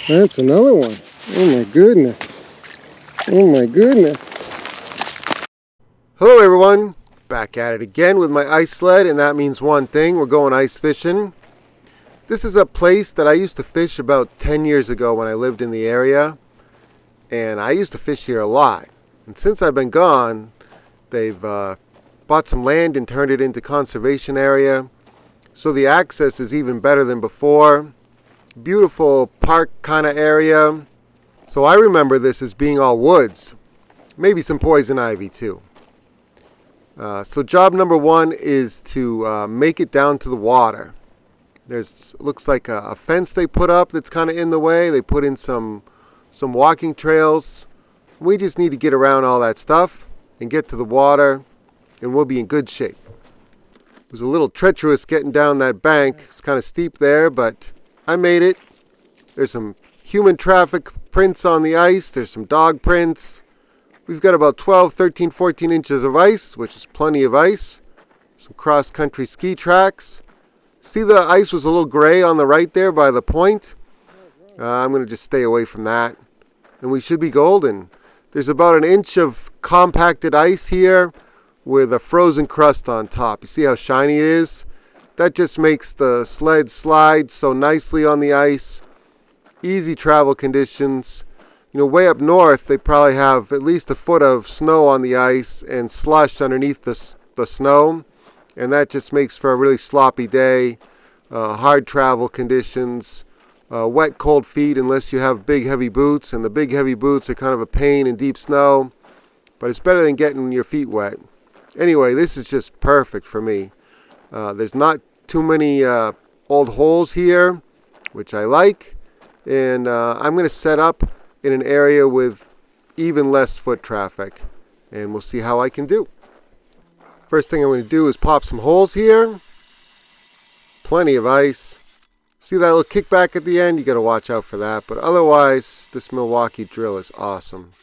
That's another one. Oh my goodness. Oh my goodness. Hello everyone. Back at it again with my ice sled, and that means one thing. We're going ice fishing. This is a place that I used to fish about 10 years ago when I lived in the area. And I used to fish here a lot. And since I've been gone, they've bought some land and turned it into conservation area. So the access is even better than before. Beautiful park kind of area. So I remember this as being all woods. Maybe some poison ivy too. So job number one is to make it down to the water. There's looks like a fence they put up that's kind of in the way. They put in some walking trails. We just need to get around all that stuff and get to the water, and we'll be in good shape. It was a little treacherous getting down that bank. It's kind of steep there, but I made it. There's some human traffic prints on the ice. There's some dog prints. We've got about 12, 13, 14 inches of ice, which is plenty of ice. Some cross-country ski tracks. See, the ice was a little gray on the right there by the point. I'm going to just stay away from that. And we should be golden. There's about an inch of compacted ice here with a frozen crust on top. You see how shiny it is? That just makes the sled slide so nicely on the ice. Easy travel conditions. You know, way up north, they probably have at least a foot of snow on the ice and slush underneath the snow. And that just makes for a really sloppy day. Hard travel conditions. Wet, cold feet unless you have big, heavy boots. And the big, heavy boots are kind of a pain in deep snow. But it's better than getting your feet wet. Anyway, this is just perfect for me. There's not too many old holes here, which I like. And I'm going to set up in an area with even less foot traffic. And we'll see how I can do. First thing I'm going to do is pop some holes here. Plenty of ice. See that little kickback at the end? You got to watch out for that. But otherwise, this Milwaukee drill is awesome.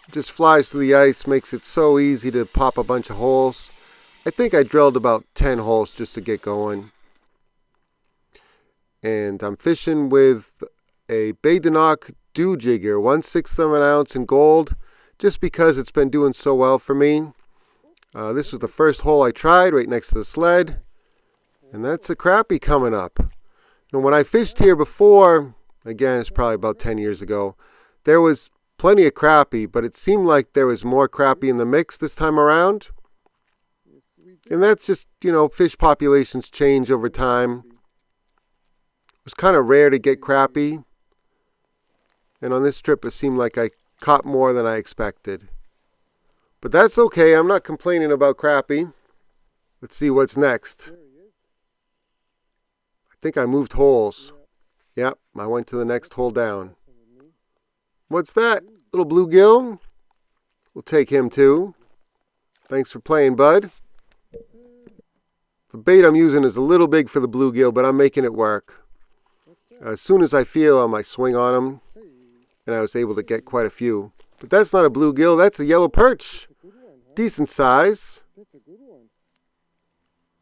It just flies through the ice, makes it so easy to pop a bunch of holes. I think I drilled about 10 holes just to get going. And I'm fishing with a Deluxe dew jigger, 1/6 of an ounce in gold, just because it's been doing so well for me. This was the first hole I tried right next to the sled. And that's a crappie coming up. And when I fished here before, again, it's probably about 10 years ago, there was plenty of crappie, but it seemed like there was more crappie in the mix this time around. And that's just, you know, fish populations change over time. It was kind of rare to get crappie. And on this trip, it seemed like I caught more than I expected. But that's okay. I'm not complaining about crappie. Let's see what's next. I think I moved holes. Yep, I went to the next hole down. What's that? Little bluegill? We'll take him too. Thanks for playing, bud. The bait I'm using is a little big for the bluegill, but I'm making it work. As soon as I feel I might swing on him, and I was able to get quite a few. But that's not a bluegill, that's a yellow perch. Decent size.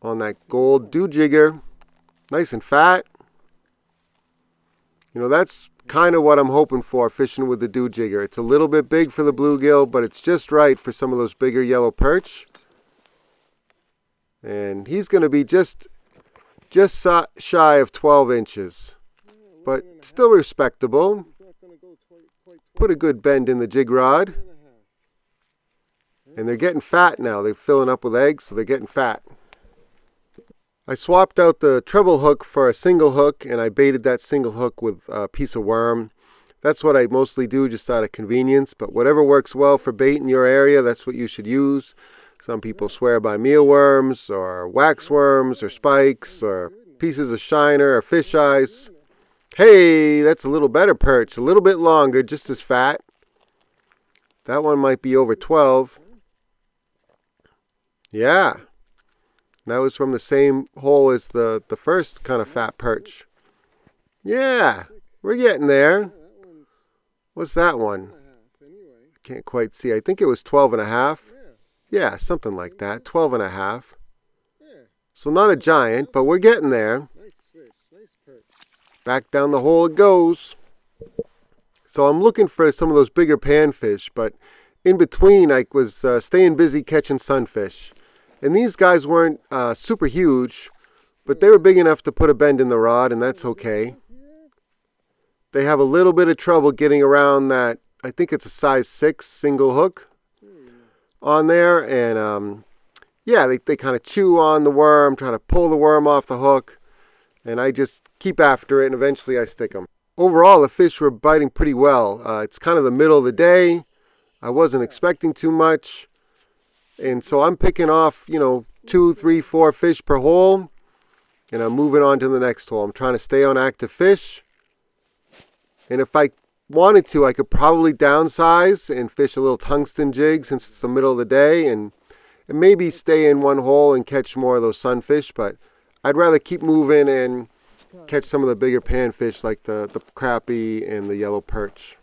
On that gold dew jigger. Nice and fat. You know, that's kind of what I'm hoping for fishing with the dew jigger. It's a little bit big for the bluegill, but it's just right for some of those bigger yellow perch. And he's going to be just shy of 12 inches. But still respectable. Put a good bend in the jig rod. And they're getting fat now. They're filling up with eggs, so they're getting fat. I swapped out the treble hook for a single hook, and I baited that single hook with a piece of worm. That's what I mostly do just out of convenience, but whatever works well for bait in your area, that's what you should use. Some people swear by mealworms, or wax worms, or spikes, or pieces of shiner, or fish eyes. Hey, that's a little better perch, a little bit longer, just as fat. That one might be over 12. Yeah. That was from the same hole as the first kind of fat perch. Yeah, we're getting there. What's that one? Can't quite see. I think it was 12 and a half. Yeah, something like that. 12 and a half. So not a giant, but we're getting there. Back down the hole it goes. So I'm looking for some of those bigger panfish, but in between I was staying busy catching sunfish. And these guys weren't super huge, but they were big enough to put a bend in the rod, and that's okay. They have a little bit of trouble getting around that, I think it's a size 6 single hook on there, and yeah, they kind of chew on the worm, trying to pull the worm off the hook, and I just keep after it, and eventually I stick them. Overall, the fish were biting pretty well. It's kind of the middle of the day. I wasn't expecting too much, and so I'm picking off, 2, 3, 4 fish per hole, and I'm moving on to the next hole. I'm trying to stay on active fish, and if I wanted to, I could probably downsize and fish a little tungsten jig since it's the middle of the day, and maybe stay in one hole and catch more of those sunfish, but I'd rather keep moving and catch some of the bigger panfish like the crappie and the yellow perch.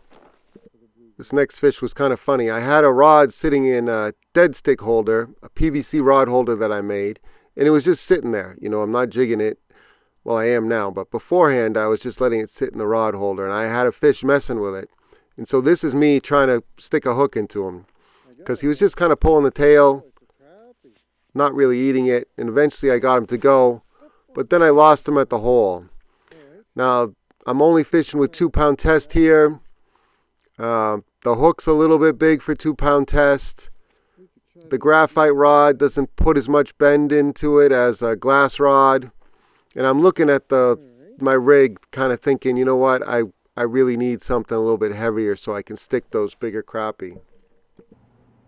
This next fish was kind of funny. I had a rod sitting in a dead stick holder, a PVC rod holder that I made, and it was just sitting there. I'm not jigging it. Well, I am now, but beforehand I was just letting it sit in the rod holder, and I had a fish messing with it. And so this is me trying to stick a hook into him, because he was just kind of pulling the tail, not really eating it, and eventually I got him to go, but then I lost him at the hole. Now, I'm only fishing with 2-pound test here. The hook's a little bit big for 2-pound test. The graphite rod doesn't put as much bend into it as a glass rod. And I'm looking at my rig kind of thinking, you know what, I really need something a little bit heavier so I can stick those bigger crappie.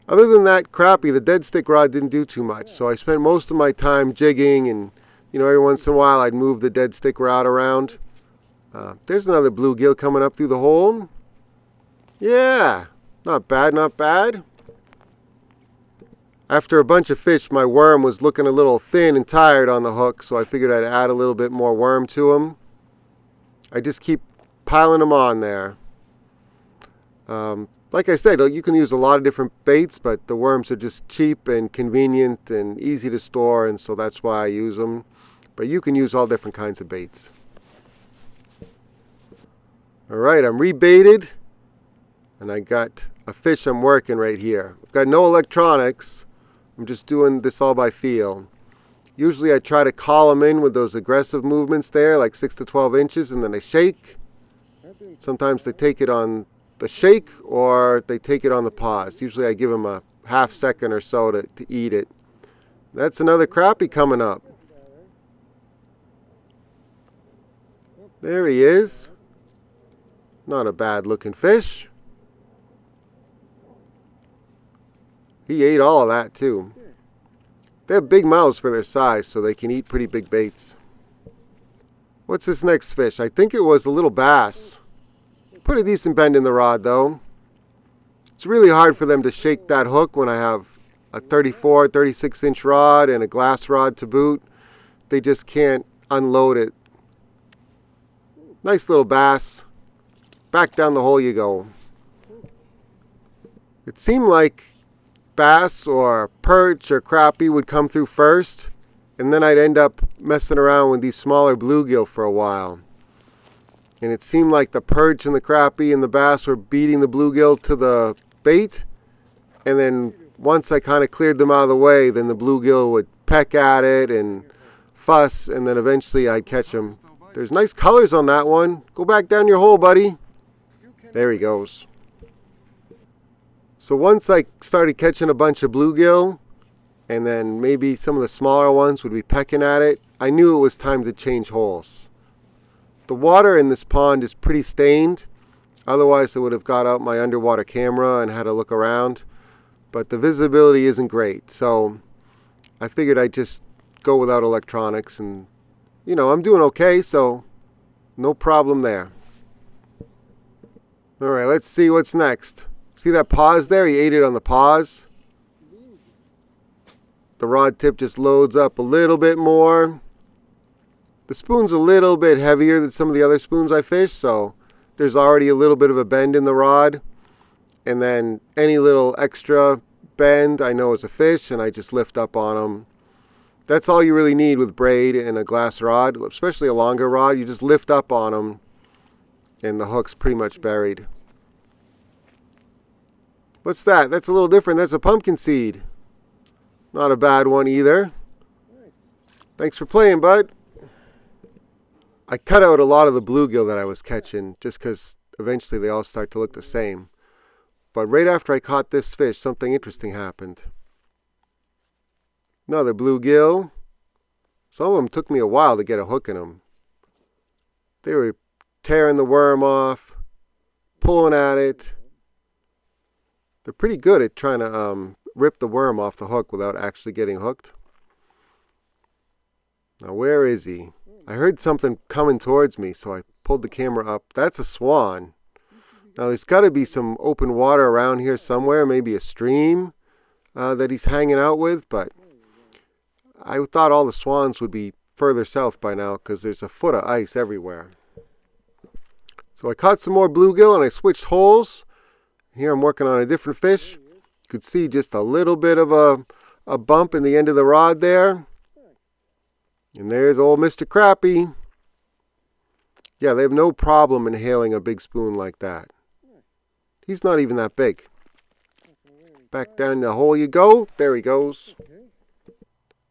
Other than that crappie, the dead stick rod didn't do too much. So I spent most of my time jigging, and every once in a while I'd move the dead stick rod around. There's another bluegill coming up through the hole. Yeah, not bad, not bad. After a bunch of fish, my worm was looking a little thin and tired on the hook, so I figured I'd add a little bit more worm to him. I just keep piling them on there. Like I said, you can use a lot of different baits, but the worms are just cheap and convenient and easy to store, and so that's why I use them. But you can use all different kinds of baits. Alright, I'm rebaited, and I got a fish I'm working right here. I've got no electronics. I'm just doing this all by feel. Usually I try to call them in with those aggressive movements there, like 6 to 12 inches, and then I shake. Sometimes they take it on the shake, or they take it on the pause. Usually I give them a half second or so to eat it. That's another crappie coming up. There he is. Not a bad looking fish. He ate all of that too. They have big mouths for their size, so they can eat pretty big baits. What's this next fish? I think it was a little bass. Put a decent bend in the rod though. It's really hard for them to shake that hook when I have a 34, 36 inch rod and a glass rod to boot. They just can't unload it. Nice little bass. Back down the hole you go. It seemed like bass or perch or crappie would come through first, and then I'd end up messing around with these smaller bluegill for a while. And it seemed like the perch and the crappie and the bass were beating the bluegill to the bait, and then once I kind of cleared them out of the way, then the bluegill would peck at it and fuss, and then eventually I'd catch them. There's nice colors on that one. Go back down your hole, buddy. There he goes. So once I started catching a bunch of bluegill, and then maybe some of the smaller ones would be pecking at it, I knew it was time to change holes. The water in this pond is pretty stained. Otherwise I would have got out my underwater camera and had a look around. But the visibility isn't great, so I figured I'd just go without electronics, and I'm doing okay, so no problem there. Alright, let's see what's next. See that pause there? He ate it on the pause. The rod tip just loads up a little bit more. The spoon's a little bit heavier than some of the other spoons I fish, so there's already a little bit of a bend in the rod. And then any little extra bend I know is a fish, and I just lift up on them. That's all you really need with braid and a glass rod, especially a longer rod. You just lift up on them and the hook's pretty much buried. What's that? That's a little different. That's a pumpkin seed. Not a bad one either. Thanks for playing, bud. I cut out a lot of the bluegill that I was catching just because eventually they all start to look the same. But right after I caught this fish, something interesting happened. Another bluegill. Some of them took me a while to get a hook in them. They were tearing the worm off, pulling at it. They're pretty good at trying to rip the worm off the hook without actually getting hooked. Now where is he? I heard something coming towards me, so I pulled the camera up. That's a swan. Now there's got to be some open water around here somewhere, maybe a stream that he's hanging out with, but I thought all the swans would be further south by now because there's a foot of ice everywhere. So I caught some more bluegill and I switched holes. Here I'm working on a different fish. You could see just a little bit of a bump in the end of the rod there. And there's old Mr. Crappie. Yeah, they have no problem inhaling a big spoon like that. He's not even that big. Back down the hole you go. There he goes.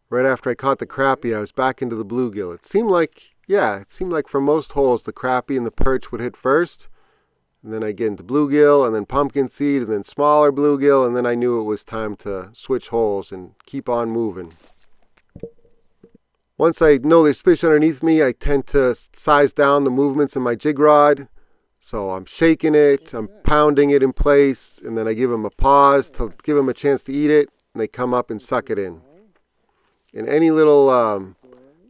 Right after I caught the crappie, I was back into the bluegill. It seemed like for most holes, the crappie and the perch would hit first. And then I get into bluegill, and then pumpkin seed, and then smaller bluegill, and then I knew it was time to switch holes and keep on moving. Once I know there's fish underneath me, I tend to size down the movements in my jig rod. So I'm shaking it, I'm pounding it in place, and then I give them a pause to give them a chance to eat it, and they come up and suck it in. And any little,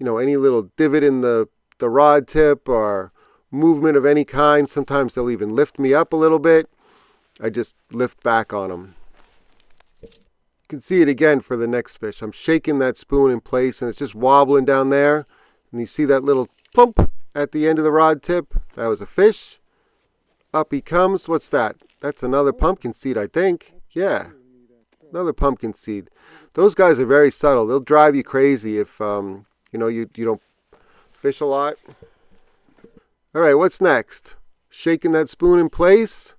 any little divot in the rod tip or movement of any kind, sometimes they'll even lift me up a little bit. I just lift back on them. You can see it again for the next fish. I'm shaking that spoon in place and it's just wobbling down there. And you see that little plump at the end of the rod tip? That was a fish. Up he comes. What's that? That's another pumpkin seed, I think. Yeah, another pumpkin seed. Those guys are very subtle. They'll drive you crazy if you don't fish a lot. All right, what's next? Shaking that spoon in place.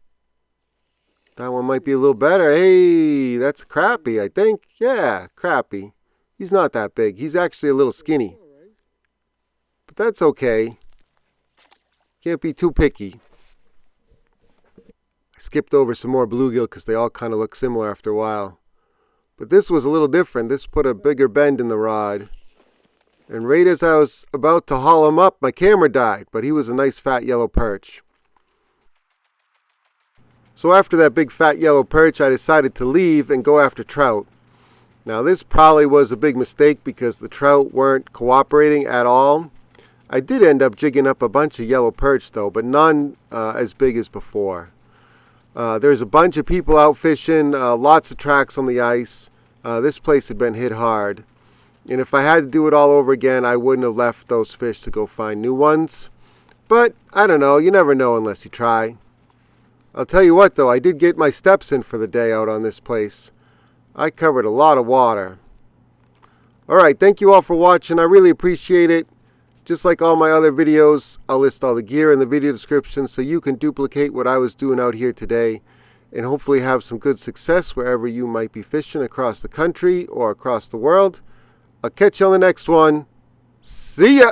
That one might be a little better. Hey, that's crappie, I think. Yeah, crappie. He's not that big. He's actually a little skinny. But that's okay. Can't be too picky. I skipped over some more bluegill because they all kind of look similar after a while. But this was a little different. This put a bigger bend in the rod. And right as I was about to haul him up, my camera died. But he was a nice fat yellow perch. So after that big fat yellow perch, I decided to leave and go after trout. Now this probably was a big mistake because the trout weren't cooperating at all. I did end up jigging up a bunch of yellow perch though, but none as big as before. There's a bunch of people out fishing, lots of tracks on the ice. This place had been hit hard. And if I had to do it all over again, I wouldn't have left those fish to go find new ones. But I don't know, you never know unless you try. I'll tell you what though, I did get my steps in for the day out on this place. I covered a lot of water. Alright, thank you all for watching. I really appreciate it. Just like all my other videos, I'll list all the gear in the video description so you can duplicate what I was doing out here today and hopefully have some good success wherever you might be fishing across the country or across the world. I'll catch you on the next one. See ya!